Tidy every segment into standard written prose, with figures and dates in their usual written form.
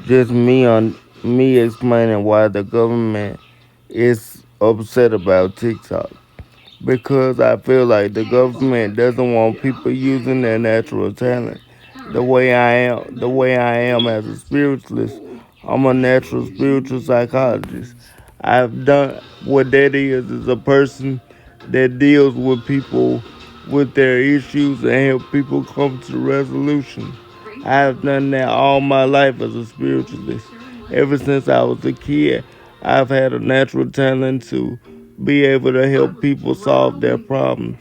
Just me explaining why the government is upset about TikTok. Because I feel like the government doesn't want people using their natural talent. The way I am as a spiritualist, I'm a natural spiritual psychologist. I've done what that is a person that deals with people with their issues and help people come to resolution. I've done that all my life as a spiritualist. Ever since I was a kid, I've had a natural talent to be able to help people solve their problems.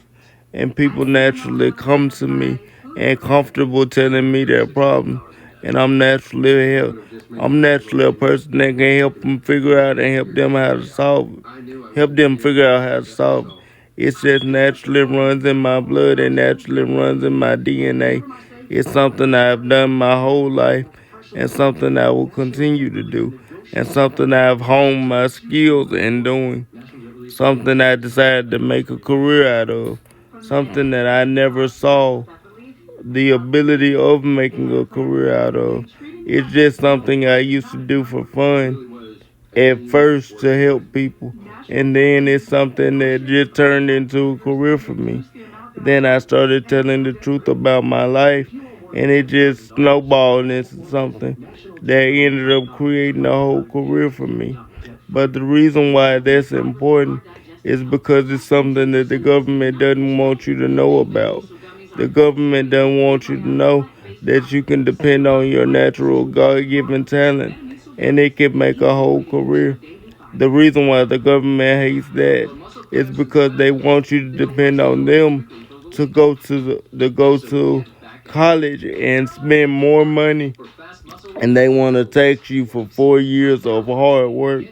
And people naturally come to me and comfortable telling me their problems. And I'm naturally a person that can help them figure out and help them how to solve it. Help them figure out how to solve it. It just naturally runs in my blood and naturally runs in my DNA. It's something I've done my whole life and something I will continue to do and something I've honed my skills in doing. Something I decided to make a career out of. Something that I never saw the ability of making a career out of. It's just something I used to do for fun at first to help people. And then it's something that just turned into a career for me. Then I started telling the truth about my life, and it just snowballed into something that ended up creating a whole career for me. But the reason why that's important is because it's something that the government doesn't want you to know about. The government doesn't want you to know that you can depend on your natural God given talent and it can make a whole career. The reason why the government hates that is because they want you to depend on them to go to college and spend more money, and they want to tax you for 4 years of hard work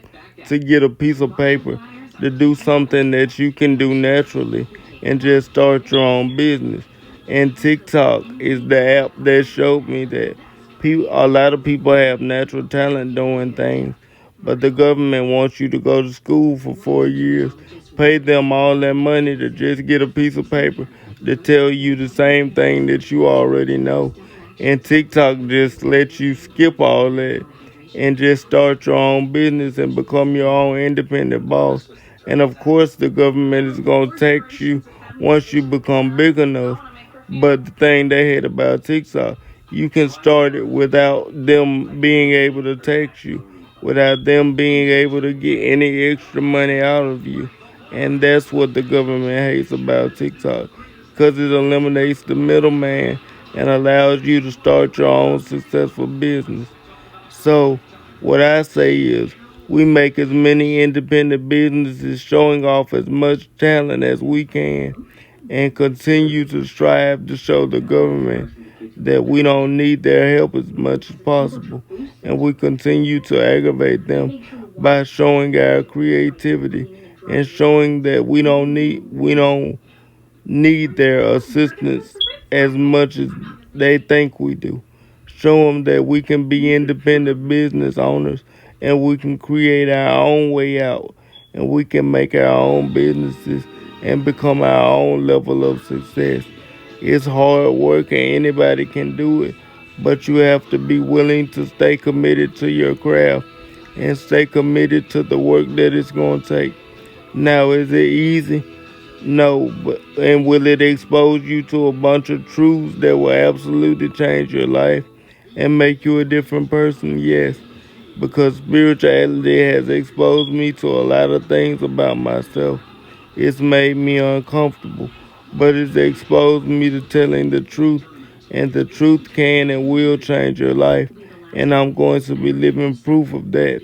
to get a piece of paper to do something that you can do naturally and just start your own business. And TikTok is the app that showed me that a lot of people have natural talent doing things, but the government wants you to go to school for 4 years, pay them all that money to just get a piece of paper to tell you the same thing that you already know. And TikTok just lets you skip all that and just start your own business and become your own independent boss. And of course, the government is going to tax you once you become big enough. But the thing they hate about TikTok, you can start it without them being able to tax you, without them being able to get any extra money out of you. And that's what the government hates about TikTok because it eliminates the middleman and allows you to start your own successful business. So, what I say is, we make as many independent businesses showing off as much talent as we can and continue to strive to show the government that we don't need their help as much as possible. And we continue to aggravate them by showing our creativity and showing that we don't need their assistance as much as they think we do. Show them that we can be independent business owners and we can create our own way out and we can make our own businesses and become our own level of success. It's hard work and anybody can do it, but you have to be willing to stay committed to your craft and stay committed to the work that it's going to take. Now, is it easy? No, but and will it expose you to a bunch of truths that will absolutely change your life and make you a different person? Yes, because spirituality has exposed me to a lot of things about myself. It's made me uncomfortable, but it's exposed me to telling the truth, and the truth can and will change your life, and I'm going to be living proof of that.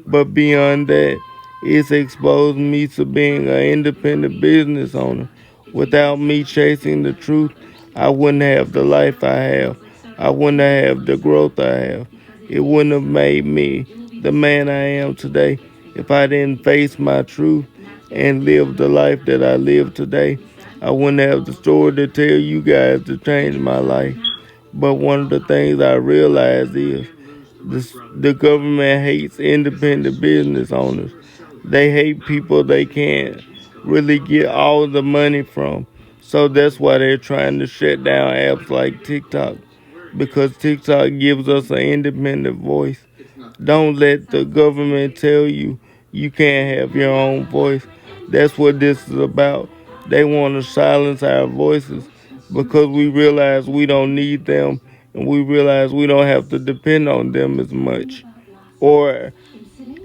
But beyond that, it's exposed me to being an independent business owner. Without me chasing the truth, I wouldn't have the life I have. I wouldn't have the growth I have. It wouldn't have made me the man I am today if I didn't face my truth and live the life that I live today. I wouldn't have the story to tell you guys to change my life. But one of the things I realized is the government hates independent business owners. They hate people they can't really get all the money from. So that's why they're trying to shut down apps like TikTok. because TikTok gives us an independent voice. Don't let the government tell you you can't have your own voice. That's what this is about. They want to silence our voices because we realize we don't need them and we realize we don't have to depend on them as much or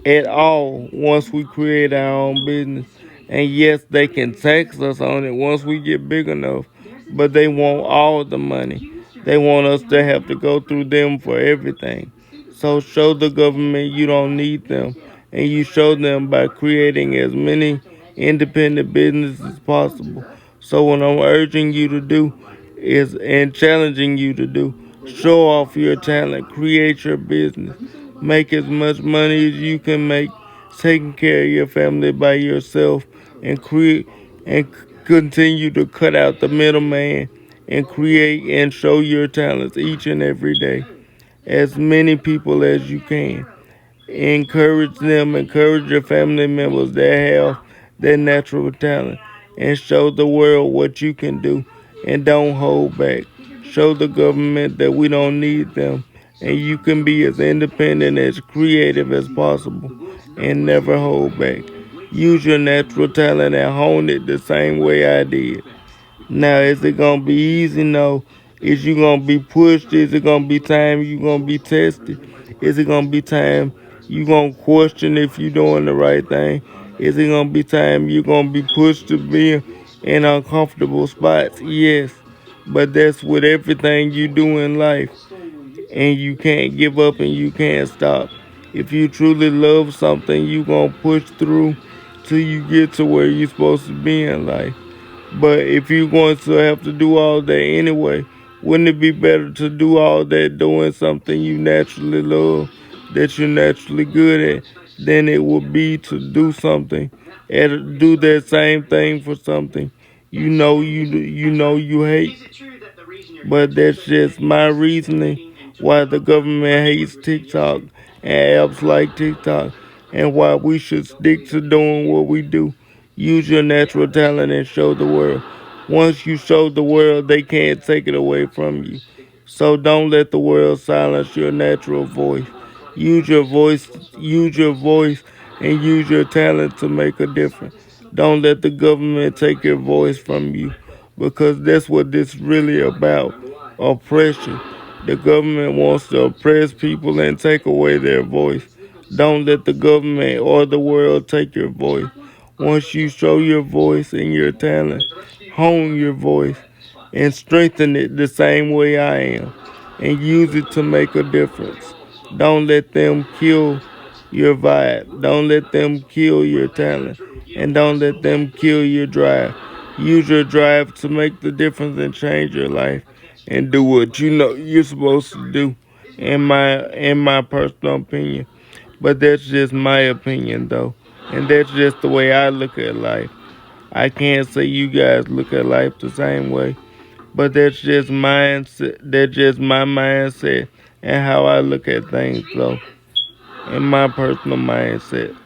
at all once we create our own business. And yes, they can tax us on it once we get big enough, but they want all the money. They want us to have to go through them for everything. So show the government you don't need them, and you show them by creating as many independent businesses as possible. So what I'm urging you to do is and challenging you to do, show off your talent, create your business, make as much money as you can make, taking care of your family by yourself, and create and continue to cut out the middleman and create and show your talents each and every day. As many people as you can. Encourage them, encourage your family members that have that natural talent, and show the world what you can do. And don't hold back. Show the government that we don't need them, and you can be as independent, as creative as possible, and never hold back. Use your natural talent and hone it the same way I did. Now, is it gonna be easy? No. Is you gonna be pushed? Is it gonna be time you gonna be tested? Is it gonna be time you gonna question if you doing the right thing? Is it gonna be time you gonna be pushed to be in uncomfortable spots? Yes. But that's with everything you do in life. And you can't give up and you can't stop. If you truly love something, you gonna push through till you get to where you're supposed to be in life. But if you're going to have to do all that anyway, wouldn't it be better to do all that doing something you naturally love, that you're naturally good at, than it would be to do something and do that same thing for something you hate? But that's just my reasoning why the government hates TikTok and apps like TikTok, and why we should stick to doing what we do. Use your natural talent and show the world. Once you show the world, they can't take it away from you. So don't let the world silence your natural voice. Use your voice, use your voice, and use your talent to make a difference. Don't let the government take your voice from you, because that's what this really about. Oppression. The government wants to oppress people and take away their voice. Don't let the government or the world take your voice. Once you show your voice and your talent, hone your voice and strengthen it the same way I am, and use it to make a difference. Don't let them kill your vibe. Don't let them kill your talent. And don't let them kill your drive. Use your drive to make the difference and change your life and do what you know you're supposed to do, in my personal opinion. But that's just my opinion though. And that's just the way I look at life. I can't say you guys look at life the same way. But that's just my mindset and how I look at things though. In my personal mindset.